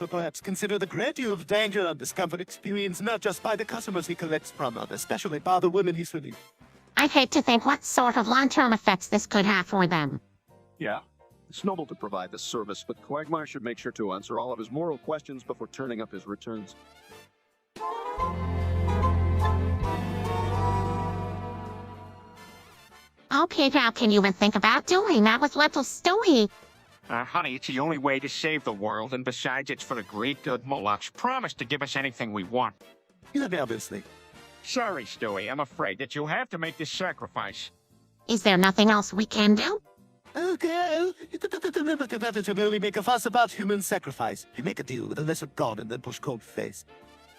But perhaps consider the great deal of danger and discomfort experienced not just by the customers he collects from, but especially by the women he serves. I hate to think what sort of long-term effects this could have for them. Yeah, it's noble to provide this service, but Quagmire should make sure to answer all of his moral questions before turning up his returns. Okay, how can you even think about doing that with little Stewie? Honey, it's the only way to save the world, and besides, it's for the great good Moloch's promise to give us anything we want. Yeah, obviously. Sorry, Stewie, I'm afraid that you'll have to make this sacrifice. Is there nothing else we can do? Okay. To merely make a fuss about human sacrifice. You make a deal with a lesser god and then push cold face.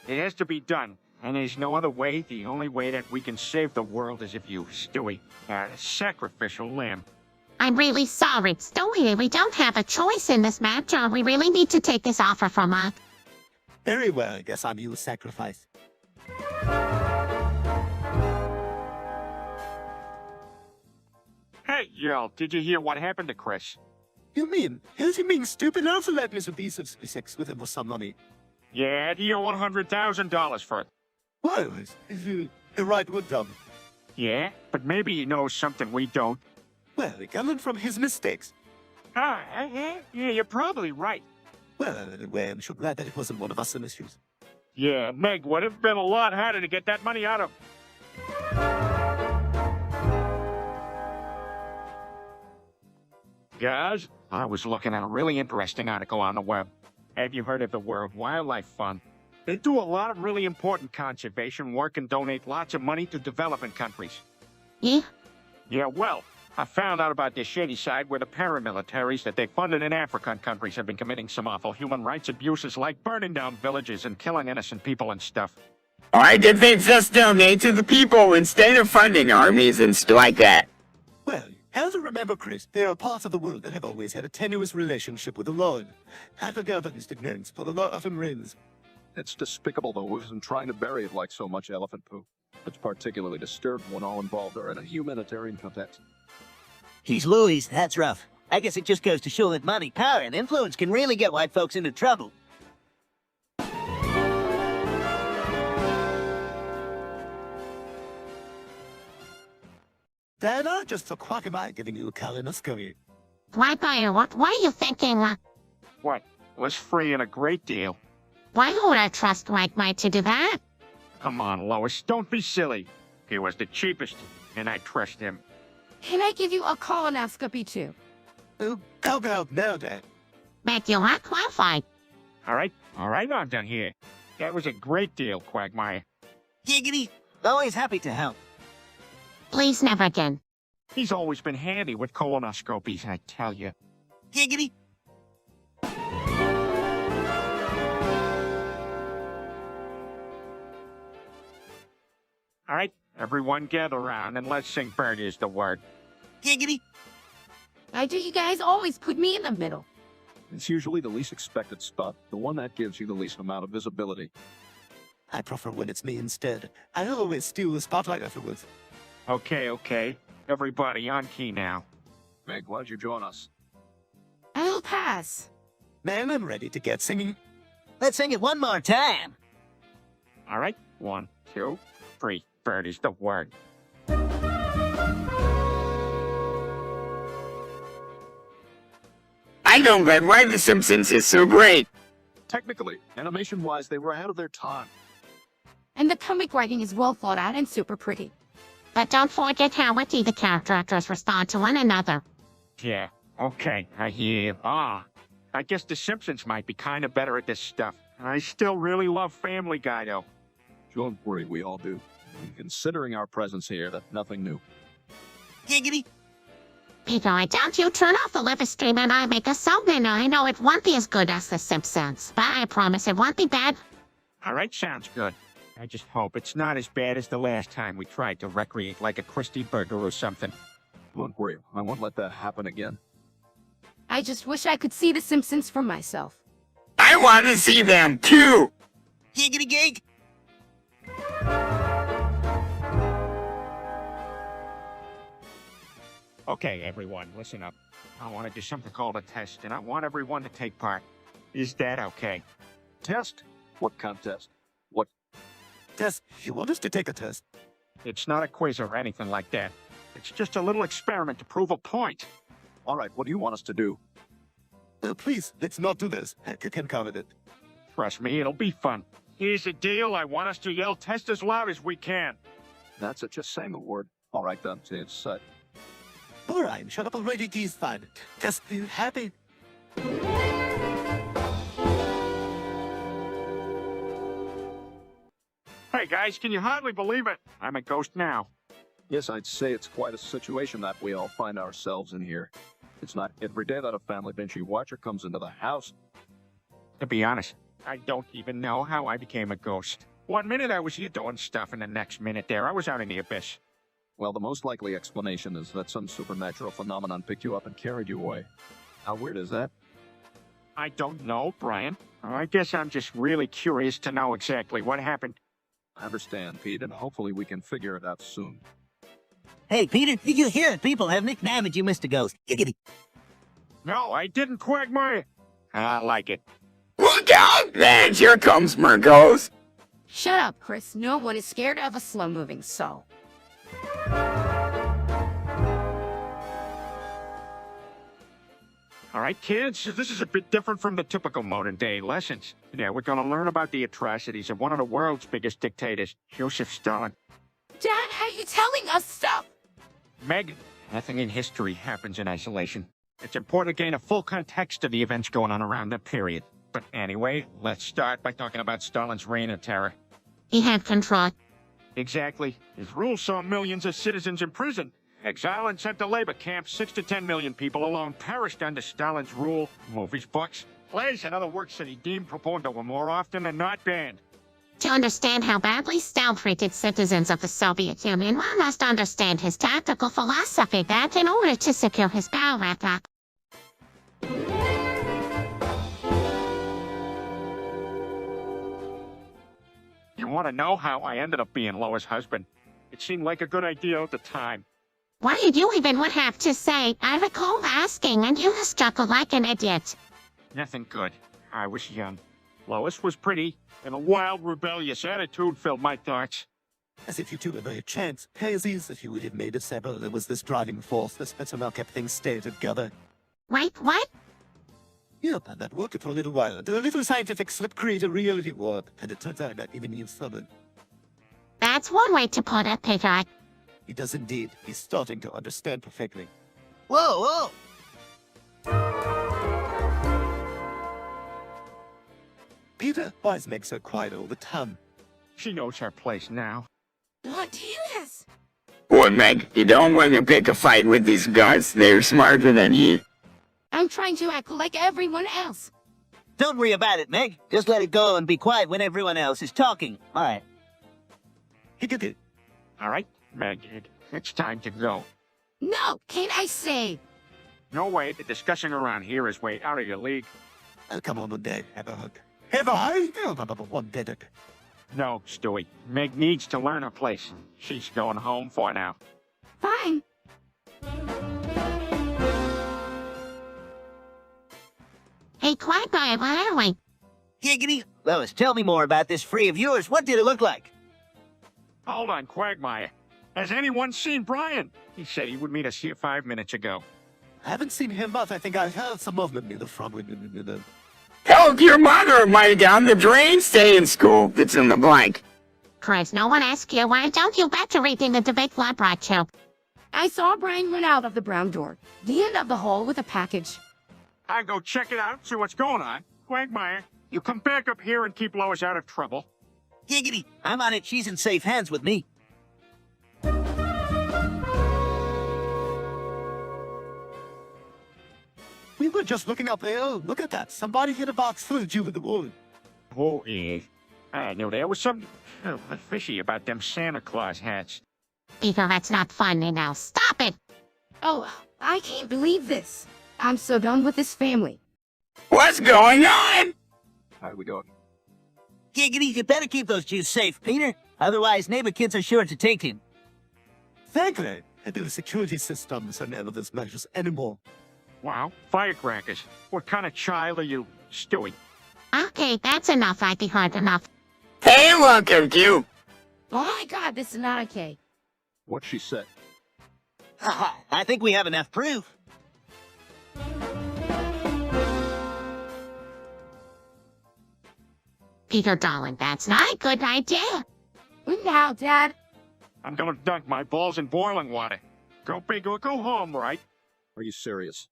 It has to be done, and there's no other way. The only way that we can save the world is if you, Stewie, are a sacrificial lamb. I'm really sorry, Stewie. We don't have a choice in this matter. We really need to take this offer from us. Very well, I guess I'm your sacrifice. Hey, y'all, did you hear what happened to Chris? You mean, is he being stupid enough to let me do sex with him for some money? Yeah, he owed $100,000 for it. Well, you're right, we're dumb. Yeah, but maybe he knows something we don't. Well, he can learn from his mistakes. Yeah, you're probably right. Well, anyway, I'm sure glad that it wasn't one of us in issues. Yeah, Meg would have been a lot harder to get that money out of. Guys, I was looking at a really interesting article on the web. Have you heard of the World Wildlife Fund? They do a lot of really important conservation work and donate lots of money to developing countries. Yeah? Yeah, well, I found out about this shady side where the paramilitaries that they funded in African countries have been committing some awful human rights abuses like burning down villages and killing innocent people and stuff. Why did they just donate to the people instead of funding armies and stuff like that? Well, as you remember, Chris, there are parts of the world that have always had a tenuous relationship with the Lord. Africa is ignorance for the law often reigns. It's despicable, though, isn't trying to bury it like so much elephant poo. It's particularly disturbing when all involved are in a humanitarian context. He's Louis, that's rough. I guess it just goes to show that money, power, and influence can really get white folks into trouble. Dad, I just took Quagmire giving you a colonoscopy. Why, what are you thinking? What? Was free and a great deal. Why would I trust Quagmire to do that? Come on, Lois, don't be silly. He was the cheapest, and I trust him. Can I give you a colonoscopy too? Oh, go, no, Dad. But you are qualified. All right, I'm done here. That was a great deal, Quagmire. Giggity! Always happy to help. Please never again. He's always been handy with colonoscopies, I tell you. Giggity! All right, everyone gather around and let's sing Bird is the Word. Giggity! Why do you guys always put me in the middle? It's usually the least expected spot, the one that gives you the least amount of visibility. I prefer when it's me instead. I always steal the spotlight afterwards. Okay. Everybody on key now. Meg, why'd you join us? I'll pass. Man, I'm ready to get singing. Let's sing it one more time. All right, 1, 2, 3. Bird is the Word. I don't get why The Simpsons is so great. Technically, animation-wise, they were ahead of their time. And the comic writing is well thought out and super pretty. But don't forget how witty the character actors respond to one another. Yeah, okay, I hear you. I guess The Simpsons might be kind of better at this stuff. I still really love Family Guy, though. Don't worry, we all do. And considering our presence here, that's nothing new. Giggity! Peter, don't you turn off the live stream and I make a song, and I know it won't be as good as The Simpsons, but I promise it won't be bad. All right, sounds good. I just hope it's not as bad as the last time we tried to recreate like a Christie burger or something. Don't worry, I won't let that happen again. I just wish I could see The Simpsons for myself. I want to see them too. Giggity gig! Okay, everyone, listen up. I want to do something called a test, and I want everyone to take part. Is that okay? Test? What contest? What? Tess, you want us to take a test? It's not a quiz or anything like that. It's just a little experiment to prove a point. All right, what do you want us to do? Please, let's not do this. Hacker can cover it. Trust me, it'll be fun. Here's the deal. I want us to yell test as loud as we can. That's it, just saying the word. All right then, it's set. All right, shut up already, he's fine. Tess, are you happy? Hey guys, can you hardly believe it? I'm a ghost now. Yes, I'd say it's quite a situation that we all find ourselves in here. It's not every day that a family Vinci watcher comes into the house. To be honest, I don't even know how I became a ghost. 1 minute I was here doing stuff, and the next minute there I was out in the abyss. Well, the most likely explanation is that some supernatural phenomenon picked you up and carried you away. How weird is that? I don't know, Brian. I guess I'm just really curious to know exactly what happened. I understand, Pete, and hopefully we can figure it out soon. Hey, Peter, did you hear that people have nicknamed you Mr. Ghost? Giggity. No, I didn't, Quagmire. I like it. Look out, man! Here comes Murgos. Shut up, Chris. No one is scared of a slow-moving soul. All right, kids, this is a bit different from the typical modern-day lessons. Yeah, we're going to learn about the atrocities of one of the world's biggest dictators, Joseph Stalin. Dad, how are you telling us stuff? Meg, nothing in history happens in isolation. It's important to gain a full context of the events going on around that period. But anyway, let's start by talking about Stalin's reign of terror. He had control. Exactly. His rule saw millions of citizens in prison, exiled and sent to labor camps. 6 to 10 million people alone perished under Stalin's rule. Movies, books, plays, and other works that he deemed proponed were more often than not banned. To understand how badly Stalin treated citizens of the Soviet Union, one must understand his tactical philosophy that in order to secure his power back. You want to know how I ended up being Lois' husband? It seemed like a good idea at the time. What did you even would have to say? I recall asking, and you struggled like an idiot. Nothing good. I was young. Lois was pretty, and a wild, rebellious attitude filled my thoughts. As if you two had a chance. Hazies, if you would have made a several, there was this driving force that somehow kept things stay together. Wait, what? Yep, and that worked for a little while. The little scientific slip created a reality warp, and it turns out that even you summoned. That's one way to put it, Peter. He does indeed. He's starting to understand perfectly. Whoa, whoa! Peter, why is Meg so quiet all the time? She knows her place now. What is? Boy, Meg, you don't want to pick a fight with these guys. They're smarter than you. I'm trying to act like everyone else. Don't worry about it, Meg. Just let it go and be quiet when everyone else is talking. All right. He did it. All right, Meg, it's time to go. No, can't I say? No way, the discussion around here is way out of your league. Oh, come on, Dad. Have a hug. Have a hug? Oh, one did it. No, Stewie. Meg needs to learn her place. She's going home for now. Fine. Hey, Quagmire, where are we? Giggity. Lois, tell me more about this free of yours. What did it look like? Hold on, Quagmire. Has anyone seen Brian? He said he would meet us here 5 minutes ago. I haven't seen him, but I think I heard some movement near the front window. Help your mother, money down the drain. Stay in school. It's in the blank. Chris, no one asked you. Why don't you back to reading the debate club brought you? I saw Brian run out of the brown door, the end of the hall with a package. I go check it out, see what's going on. Quagmire, you come back up here and keep Lois out of trouble. Giggity. I'm on it. She's in safe hands with me. We were just looking up there. Look at that. Somebody hit a box full of you with the wood. Oh, yeah. I knew there was something fishy about them Santa Claus hats. Peter, that's not funny now. Stop it! Oh, I can't believe this. I'm so done with this family. What's going on? How do we go? Giggity, you better keep those Jews safe, Peter. Otherwise, neighbor kids are sure to take him. Thankfully, the security systems are none of these measures anymore. Wow, firecrackers. What kind of child are you? Stewie. Okay, that's enough. I'd be hard enough. Hey, look at you. Oh my god, this is not okay. What she said. Haha, I think we have enough proof. Peter, darling, that's not a good idea. Now, Dad. I'm gonna dunk my balls in boiling water. Go big or go home, right? Are you serious?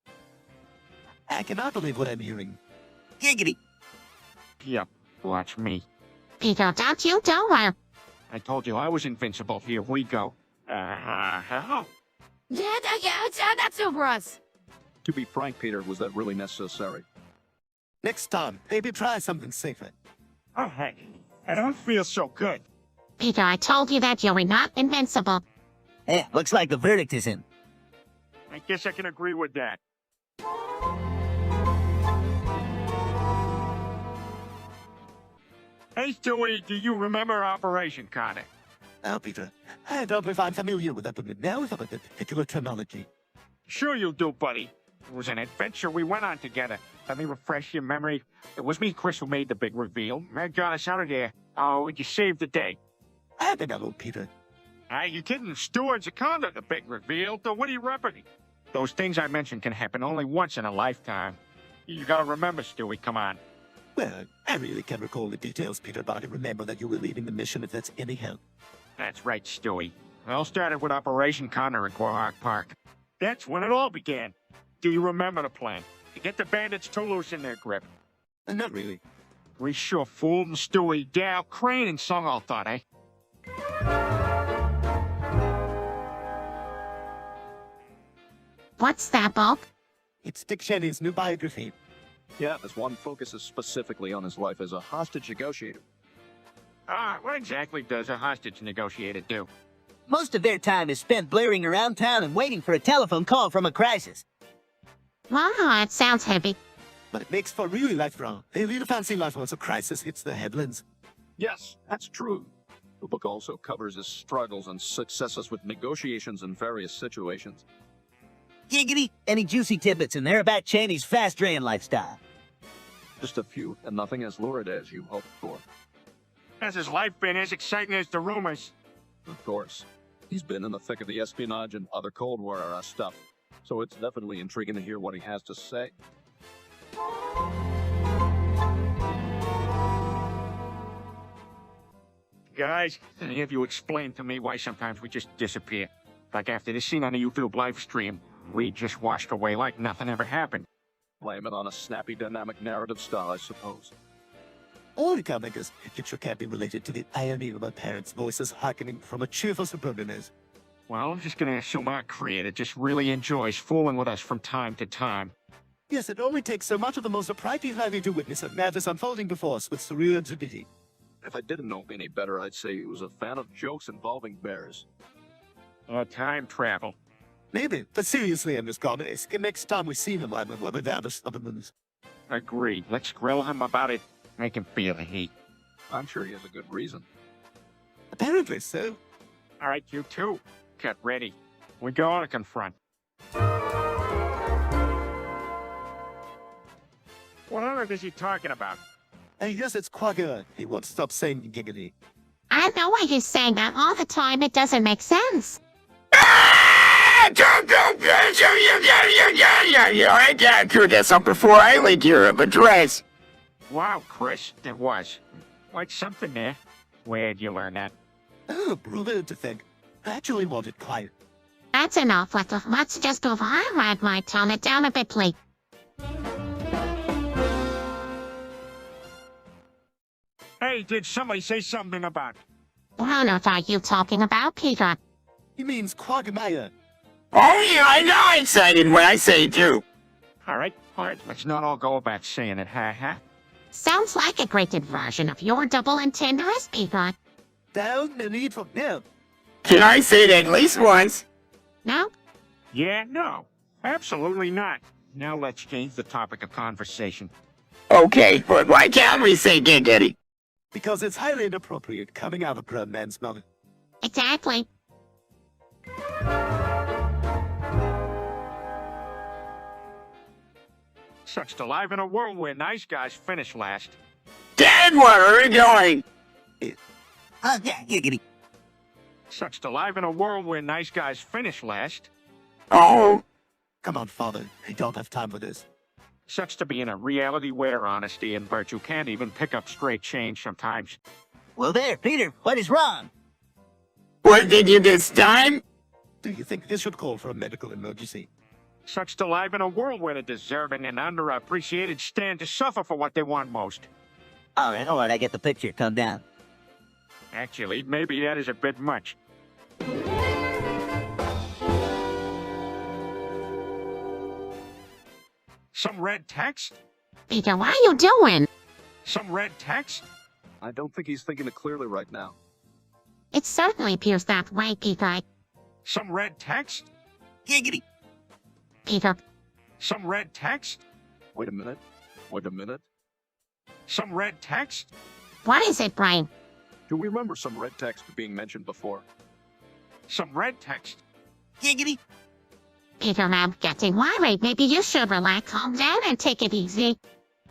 I cannot believe what I'm hearing. Giggity. Yep, watch me. Peter, don't you do her. I told you I was invincible. Here we go. Dad, that's over us. To be frank, Peter, was that really necessary? Next time, maybe try something safer. Oh, heck. I don't feel so good. Peter, I told you that you were not invincible. Looks like the verdict is in. I guess I can agree with that. Hey, Stewie, do you remember Operation Connor? Now, Peter, I don't know if I'm familiar with that, but now with the particular terminology. Sure you do, buddy. It was an adventure we went on together. Let me refresh your memory. It was me and Chris who made the big reveal. Meg got us out of there. Oh, you saved the day. I don't know, Peter. You didn't steward Zakonda the big reveal, the witty repartee. Those things I mentioned can happen only once in a lifetime. You gotta remember, Stewie, come on. Well, I really can't recall the details, Peter, but I remember that you were leading the mission if that's any help. That's right, Stewie. It all started with Operation Connor at Quahog Park. That's when it all began. Do you remember the plan? To get the bandits too loose in their grip. Not really. We sure fooled and Stewie, Dal, Crane, and Sung all thought, eh? What's that, Bob? It's Dick Cheney's new biography. Yeah, this one focuses specifically on his life as a hostage negotiator. What exactly does a hostage negotiator do? Most of their time is spent blaring around town and waiting for a telephone call from a crisis. Wow, it sounds heavy. But it makes for really life drama. They lead a fancy life once a crisis hits the headlands. Yes, that's true. The book also covers his struggles and successes with negotiations in various situations. Giggity. Any juicy tidbits in there about Cheney's fast-draying lifestyle? Just a few, and nothing as lurid as you hoped for. Has his life been as exciting as the rumors? Of course. He's been in the thick of the espionage and other Cold War era stuff, so it's definitely intriguing to hear what he has to say. Guys, any of you explain to me why sometimes we just disappear? Like after this scene on the YouTube live stream, we just washed away like nothing ever happened. Blame it on a snappy, dynamic narrative style, I suppose. All the commentators, it sure can't be related to the irony of my parents' voices hearkening from a cheerful suburbanites. Well, I'm just gonna assume our creator just really enjoys fooling with us from time to time. Yes, it only takes so much of the most uprightly lively to witness a madness unfolding before us with surreal absurdity. If I didn't know any better, I'd say he was a fan of jokes involving bears. Or time travel. Maybe, but seriously, in this comedy, next time we see him, I'm without the stubbornness. Agreed. Let's grill him about it. Make him feel the heat. I'm sure he has a good reason. Apparently so. All right, you two. Get ready. We go to confront. What on earth is he talking about? And yes, it's Quagga. He won't stop saying giggity. I know why he's saying that all the time. It doesn't make sense. I got through this up before I leaked your address. Wow, Chris, there was. Quite something there. Where'd you learn that? Oh, brilliant to think. I actually wanted quiet. That's enough. Let's just move on. I might tone it down a bit, please. Hey, did somebody say something about... What are you talking about, Peter? He means Quagmire. Oh yeah, I know I'm excited when I say it too. All right, let's not all go about saying it, ha. Sounds like a great version of your double entendres, Peter. Down, no need for now. Can I say it at least once? No? Yeah, no. Absolutely not. Now let's change the topic of conversation. Okay, but why can't we say giggity? Because it's highly inappropriate coming out of a grown man's mouth. Exactly. Sucks to live in a world where nice guys finish last. Dad, where are we going? Yeah, giggity. Sucks to live in a world where nice guys finish last. Oh, Come on, father. I don't have time for this. Sucks to be in a reality where honesty and virtue can't even pick up straight change sometimes. Well, there, Peter. What is wrong? what did you this time? Do you think this should call for a medical emergency? Sucks to live in a world where the deserving and underappreciated stand to suffer for what they want most. All right, I get the picture. Calm down. Actually, maybe that is a bit much. Some red text? Peter, what are you doing? Some red text? I don't think he's thinking it clearly right now. It certainly appears that way, Peter. Some red text? Giggity. Peter, Some red text? Wait a minute. Wait a minute. Some red text? what is it, Brian? Do we remember some red text being mentioned before? Some red text? Giggity. Peter, I'm getting worried. Maybe you should relax, calm down, and take it easy.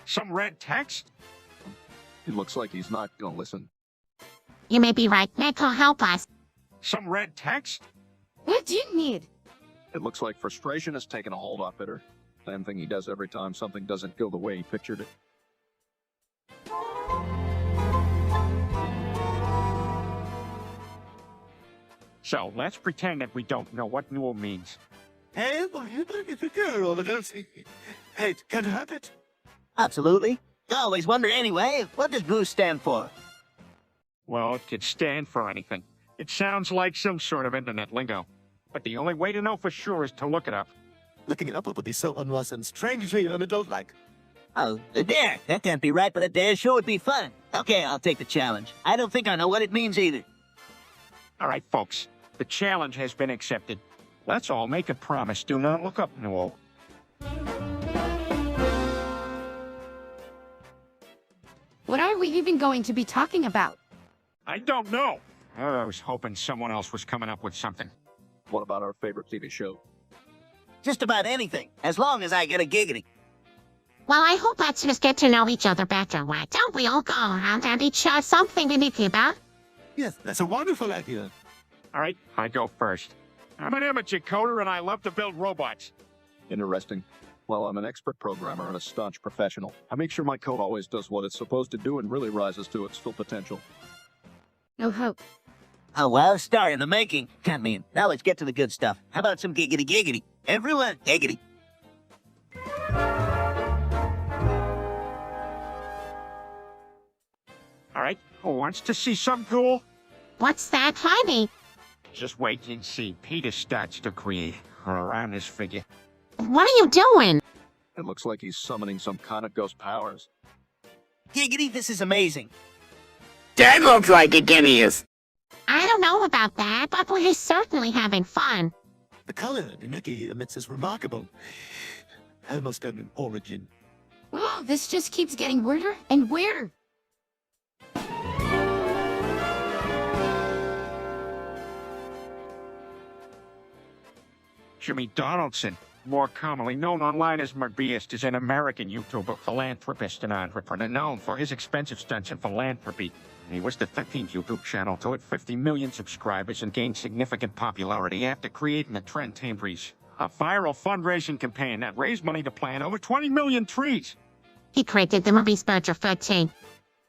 Some red text? It looks like he's not gonna listen. You may be right. Nick will help us. Some red text? What do you need? It looks like frustration has taken a hold on Peter. Same thing he does every time something doesn't go the way he pictured it. So, let's pretend that we don't know what Newell means. Hey, boy, it's a girl, don't see. Hey, can I have it? Absolutely. I always wonder anyway, what does blue stand for? Well, it could stand for anything. It sounds like some sort of internet lingo. But the only way to know for sure is to look it up. Looking it up would be so unwise and strangely unadult-like. Oh, a dare. That can't be right, but a dare sure would be fun. Okay, I'll take the challenge. I don't think I know what it means either. All right, folks. The challenge has been accepted. Let's all make a promise. Do not look up Newell. What are we even going to be talking about? I don't know. I was hoping someone else was coming up with something. What about our favorite TV show? Just about anything, as long as I get a giggity. Well, I hope let's just get to know each other better. Why don't we all go around and each share something to think about? Yes, that's a wonderful idea. All right, I go first. I'm an amateur coder and I love to build robots. Interesting. Well, I'm an expert programmer and a staunch professional. I make sure my code always does what it's supposed to do and really rises to its full potential. No hope. Oh, well, star in the making. I mean, now let's get to the good stuff. How about some giggity giggity? Everyone, giggity. All right, who wants to see some cool? What's that, honey? Just wait and see. Peter starts to create around his figure. What are you doing? It looks like he's summoning some kind of ghost powers. Giggity, this is amazing. That looks like a genius. I don't know about that, but we're certainly having fun. The color the Nikki emits is remarkable. Almost an origin. Oh, this just keeps getting weirder and weirder. Jimmy Donaldson, more commonly known online as Morbius, is an American YouTuber, philanthropist, and entrepreneur known for his expensive stunts in philanthropy. He was the 13th YouTube channel to hit 50 million subscribers and gained significant popularity after creating the Trend Tambreeze, a viral fundraising campaign that raised money to plant over 20 million trees. He created the movie Spurger 13.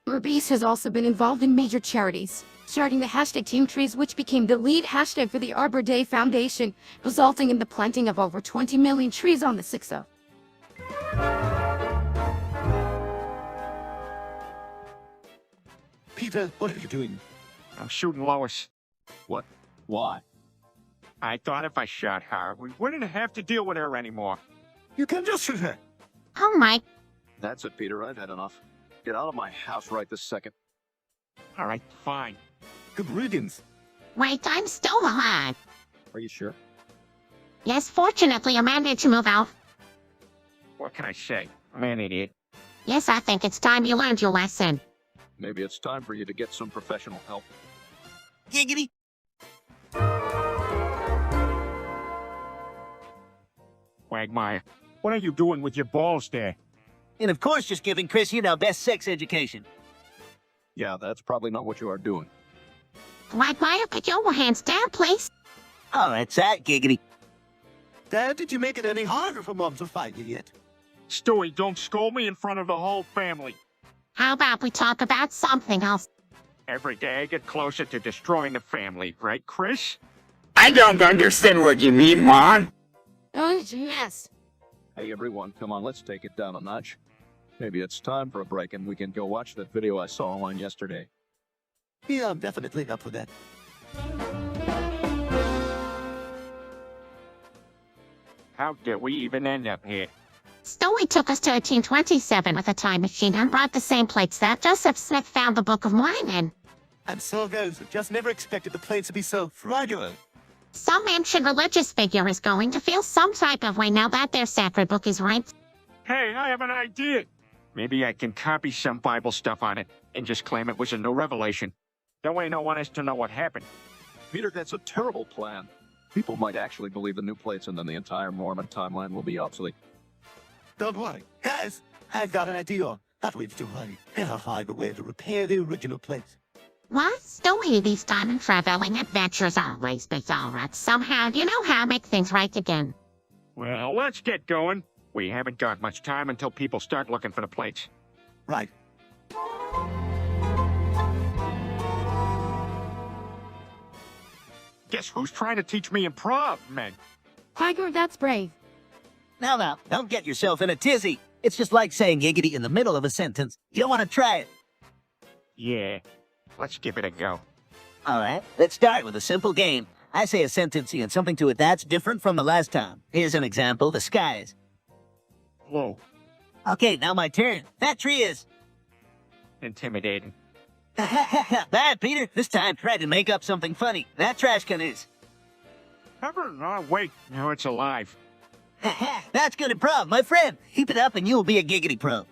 Morbius has also been involved in major charities, starting the hashtag Team Trees, which became the lead hashtag for the Arbor Day Foundation, resulting in the planting of over 20 million trees on the 6th. Peter, what are you doing? I'm shooting Lois. What? Why? I thought if I shot her, we wouldn't have to deal with her anymore. You can just shoot her. Oh my, That's it, Peter. I've had enough. Get out of my house right this second. All right, fine. Good riddance. wait, I'm still alive. Are you sure? Yes, fortunately, I managed to move out. What can I say? I'm an idiot. Yes, I think it's time you learned your lesson. Maybe it's time for you to get some professional help. Giggity. Quagmire. What are you doing with your balls there? And of course, just giving Chris, best sex education. Yeah, that's probably not what you are doing. Why put your hands down, please? Oh, that's that, giggity. Dad, did you make it any harder for Mom to find you yet? Stewie, don't scold me in front of the whole family. How about we talk about something else? Every day I get closer to destroying the family, right, Chris? I don't understand what you mean, Mom. Oh, yes. Hey everyone, come on, let's take it down a notch. Maybe it's time for a break and we can go watch that video I saw online yesterday. Yeah, I'm definitely up for that. How did we even end up here? Stewie took us to 1827 with a time machine and brought the same plates that Joseph Smith found the Book of Mormon in. And so goes. Just never expected the plates to be so fragile. Some ancient religious figure is going to feel some type of way now that their sacred book is right. Hey, I have an idea. Maybe I can copy some Bible stuff on it and just claim it was a new revelation. That way no one has to know what happened. Peter, that's a terrible plan. People might actually believe the new plates and then the entire Mormon timeline will be obsolete. Don't worry. Guys, I've got an idea. That way it's too high. And I'll find a way to repair the original plates. What? Stewie, these time traveling adventures always bizarre. Right? Somehow, you know how to make things right again. Well, let's get going. We haven't got much time until people start looking for the plates. Right. Guess who's trying to teach me improv, Meg? Tiger, that's brave. Now, don't get yourself in a tizzy. It's just like saying giggity in the middle of a sentence. You want to try it? Yeah, let's give it a go. All right, let's start with a simple game. I say a sentence and something to it that's different from the last time. Here's an example, the skies. Whoa, Okay, now my turn. That tree is... intimidating. Bad, Peter. This time, try to make up something funny. That trash can is... Oh, wait, now it's alive. That's good improv, my friend. Keep it up and you'll be a giggity pro.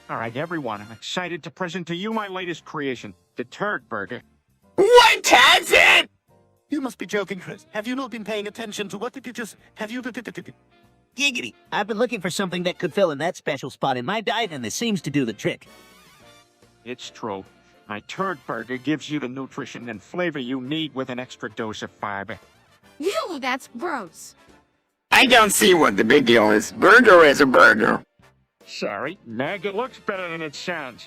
All right, everyone, I'm excited to present to you my latest creation, the Turd Burger. What has it? You must be joking, Chris. Have you not been paying attention to what did you just... Have you... Giggity. I've been looking for something that could fill in that special spot in my diet, and this seems to do the trick. It's true. My Turd Burger gives you the nutrition and flavor you need with an extra dose of fiber. Ew, that's gross. I don't see what the big deal is. Burger is a burger. Sorry, Meg, it looks better than it sounds.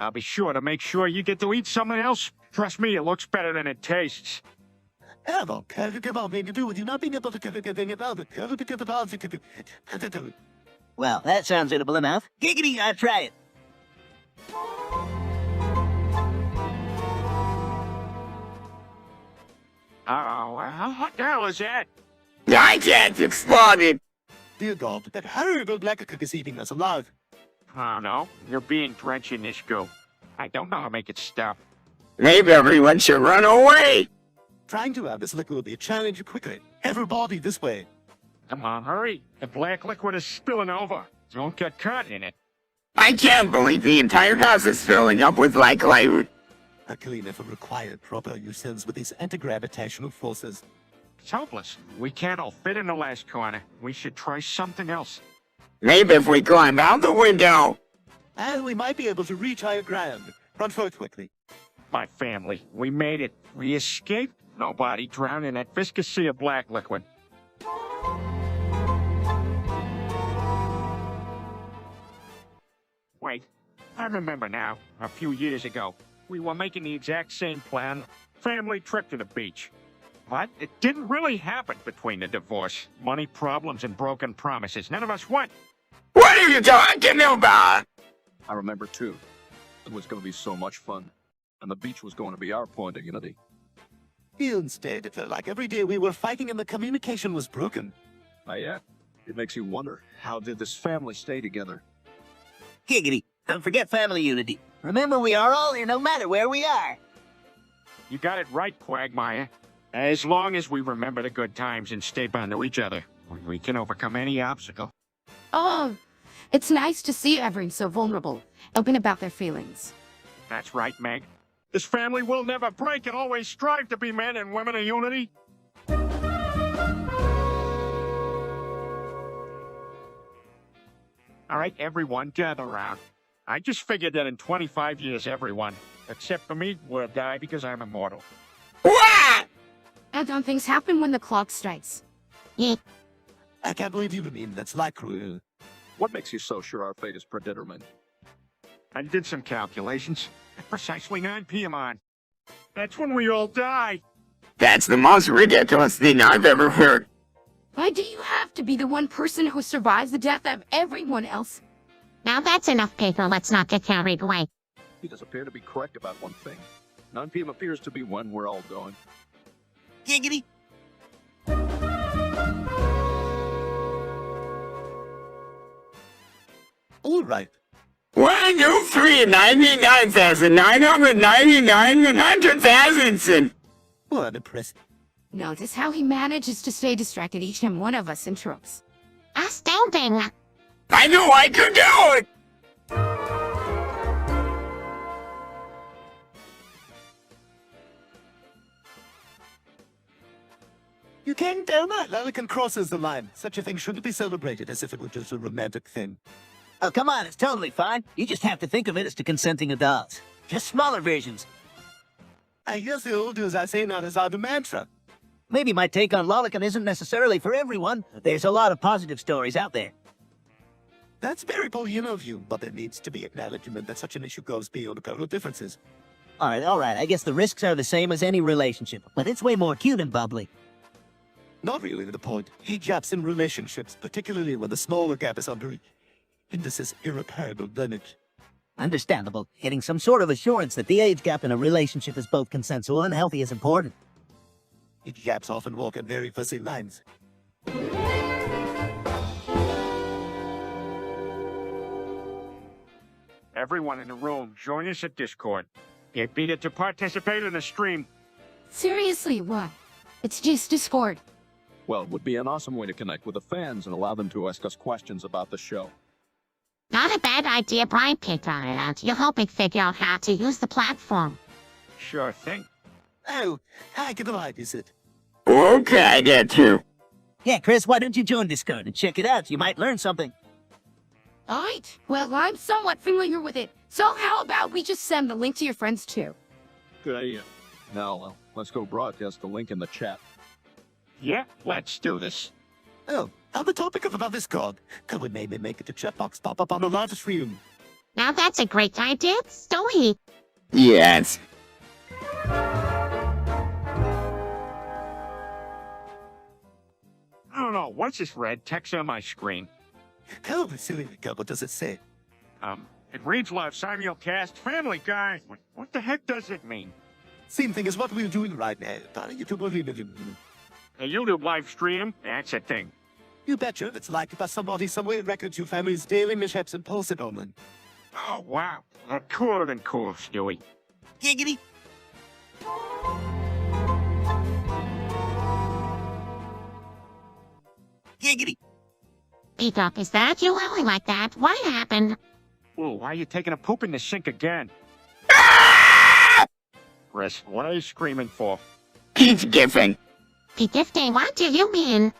I'll be sure to make sure you get to eat something else. Trust me, it looks better than it tastes. I don't care about me to do with you not being able to get anything about it. Well, that sounds edible enough. Giggity, I'll try it. Uh-oh, what the hell is that? I can't exploded. Dear God, that horrible black cook is eating us alive. Oh, no, you're being drenched in this goo. I don't know how to make it stop. Maybe everyone should run away. Trying to have this liquid will be a challenge quickly. Everybody this way. Come on, hurry. The black liquid is spilling over. Don't get caught in it. I can't believe the entire house is filling up with black liquid. Luckily never required proper uses with these anti-gravitational forces. It's hopeless. We can't all fit in the last corner. We should try something else. Maybe if we climb out the window. And we might be able to reach higher ground. Run forth quickly. My family, we made it. We escaped. Nobody drowned in that viscous sea of black liquid. Wait, I remember now. A few years ago, we were making the exact same plan. Family trip to the beach. But it didn't really happen between the divorce, money problems, and broken promises. None of us went. What are you talking about? I remember too. It was going to be so much fun. And the beach was going to be our point of unity. Instead, it felt like every day we were fighting and the communication was broken. Yeah. It makes you wonder, how did this family stay together? Giggity. Don't forget family unity. Remember, we are all here no matter where we are. You got it right, Quagmire. As long as we remember the good times and stay bound to each other, we can overcome any obstacle. Oh, it's nice to see everyone so vulnerable, open about their feelings. That's right, Meg. This family will never break and always strive to be men and women of unity. All right, everyone, gather around. I just figured that in 25 years, everyone, except for me, will die because I'm immortal. What? And things happen when the clock strikes. Yeah. I can't believe you mean that's like cruel. What makes you so sure our fate is predetermined? I did some calculations. At precisely 9 p.m. on. That's when we all die. That's the most ridiculous thing I've ever heard. Why do you have to be the one person who survives the death of everyone else? Now that's enough, Pedro. Let's not get carried away. He does appear to be correct about one thing. 9 p.m. appears to be when we're all going. Giggity. All right. 1, 2, 3, 99,999 100,000. Well, I'm impressed. Notice how he manages to stay distracted each time one of us interrupts. Astounding. I knew I could do it! You can't tell that. Larrikin crosses the line. Such a thing shouldn't be celebrated as if it were just a romantic thing. Oh, come on, it's totally fine. You just have to think of it as to consenting adults. Just smaller versions. I guess the old as I say not as our mantra. Maybe my take on Lolicon isn't necessarily for everyone. There's a lot of positive stories out there. That's very Bohemian of you, but there needs to be acknowledgement that such an issue goes beyond cultural differences. All right. I guess the risks are the same as any relationship, but it's way more cute and bubbly. Not really the point. Age gaps in relationships, particularly when the smaller gap is under indices irreparable damage. Understandable. Getting some sort of assurance that the age gap in a relationship is both consensual and healthy is important. Age gaps often walk in very fuzzy lines. Everyone in the room, join us at Discord. Get Peter to participate in the stream. Seriously, what? It's just Discord. Well, it would be an awesome way to connect with the fans and allow them to ask us questions about the show. Not a bad idea. Brian picked on it, and you'll help me figure out how to use the platform. Sure thing. Oh, how good is it? Okay, I get you. Yeah, Chris, why don't you join Discord and check it out? You might learn something. Alright, well, I'm somewhat familiar with it. So how about we just send the link to your friends too? Good idea. Now, let's go broadcast the link in the chat. Yeah, let's do this. Oh, on the topic of about Discord, could we maybe make it a chat box pop up on the live stream? Now that's a great idea, Story. Yes. I don't know, what's this red text on my screen? Oh, silly girl, what does it say? It reads live simulcast Family Guy. What the heck does it mean? Same thing as what we're doing right now. A YouTube live stream? That's a thing. You betcha it's liked by somebody somewhere records your family's daily mishaps and posts it online. Oh, wow. Cooler than cool, Stewie. Giggity. Giggity. Peter, is that you really like that? What happened? Ooh, why are you taking a poop in the sink again? Chris, what are you screaming for? He's giving. Gifting, what do you mean?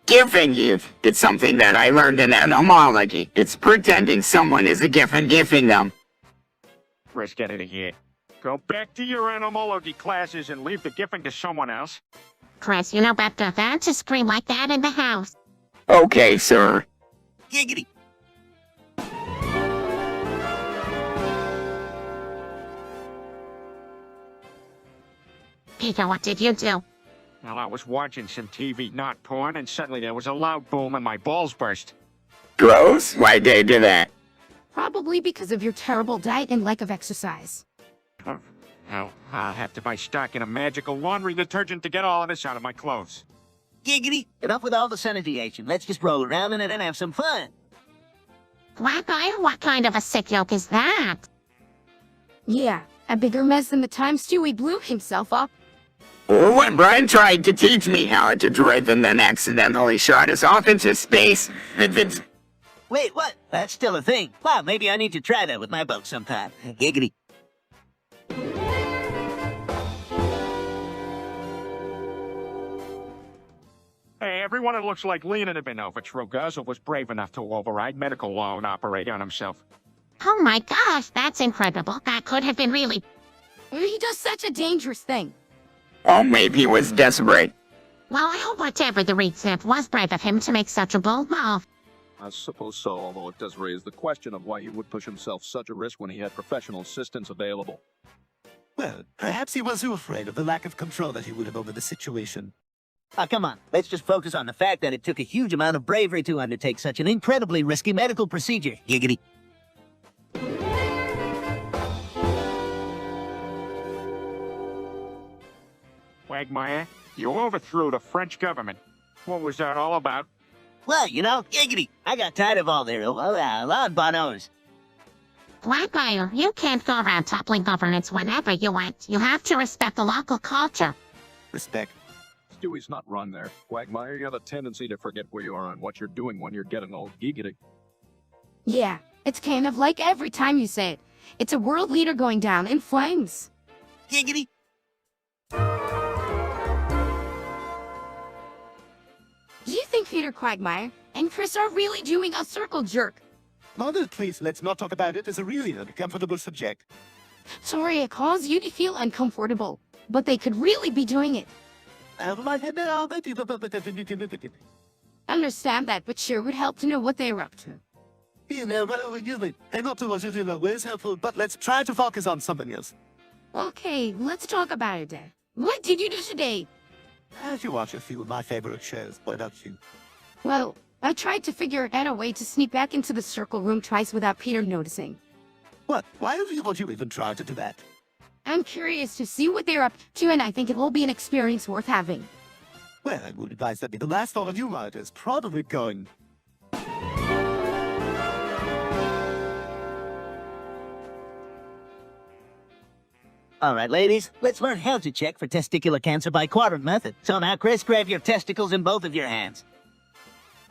Giving gift. It's something that I learned in etymology. It's pretending someone is a gift and giving them. Chris, get out of here. Go back to your entomology classes and leave the gifting to someone else. Chris, you know better than to scream like that in the house. Okay, sir. Giggity. Peter, what did you do? Well, I was watching some TV, not porn, and suddenly there was a loud boom and my balls burst. Gross? Why'd they do that? Probably because of your terrible diet and lack of exercise. Oh, I'll have to buy stock in a magical laundry detergent to get all of this out of my clothes. Giggity. Enough with all the sanitation. Let's just roll around in it and have some fun. Quackire, what kind of a sick joke is that? Yeah, a bigger mess than the time Stewie blew himself up. When Brian tried to teach me how to drive and then accidentally shot us off into space, Wait, what? That's still a thing. Wow, maybe I need to try that with my boat sometime. Giggity. everyone it looks like leaning a bit over. Trogazo was brave enough to override medical law and operate on himself. Oh my gosh, that's incredible. That could have been really... He does such a dangerous thing. Or maybe he was desperate. Well, I hope whatever the reason was brave of him to make such a bold move. I suppose so, although it does raise the question of why he would push himself such a risk when he had professional assistance available. Well, perhaps he was too afraid of the lack of control that he would have over the situation. Oh, come on. Let's just focus on the fact that it took a huge amount of bravery to undertake such an incredibly risky medical procedure. Giggity. Quagmire, you overthrew the French government. What was that all about? Well, you know, giggity. I got tired of all their loud bonos. Quagmire, you can't go around toppling governance whenever you want. You have to respect the local culture. Respect. Stewie's not wrong there. Quagmire, you have a tendency to forget where you are and what you're doing when you're getting all giggity. Yeah, it's kind of like every time you say it. It's a world leader going down in flames. Giggity. Do you think Peter Quagmire and Chris are really doing a circle jerk? Mother, please, let's not talk about it. It's a really uncomfortable subject. Sorry it caused you to feel uncomfortable, but they could really be doing it. Understand that, but sure would help to know what they were up to. You know, and not too much is always helpful, but let's try to focus on something else. Okay, let's talk about it then. What did you do today? As you watch a few of my favorite shows, why don't you? Well, I tried to figure out a way to sneak back into the circle room twice without Peter noticing. What? Why would you even try to do that? I'm curious to see what they're up to, and I think it will be an experience worth having. Well, I would advise that be the last thought of you writers, probably going. All right, ladies, let's learn how to check for testicular cancer by quadrant method. So now, Chris, grab your testicles in both of your hands.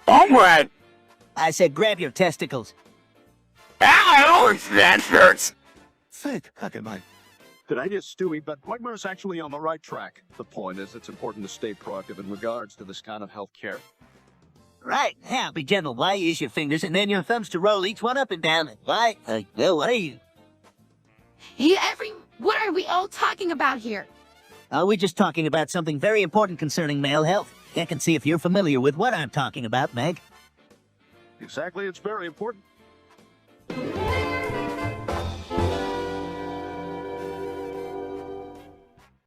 Onward! I said grab your testicles. Ow! That hurts! Sick, okay, mine. Did I just Stewie? But Quagmire's actually on the right track. The point is, it's important to stay proactive in regards to this kind of health care. Right, now be gentle. Why use your fingers and then your thumbs to roll each one up and down? Why? Well, what are you? Hey, what are we all talking about here? Oh, we're just talking about something very important concerning male health. I can see if you're familiar with what I'm talking about, Meg. Exactly, it's very important.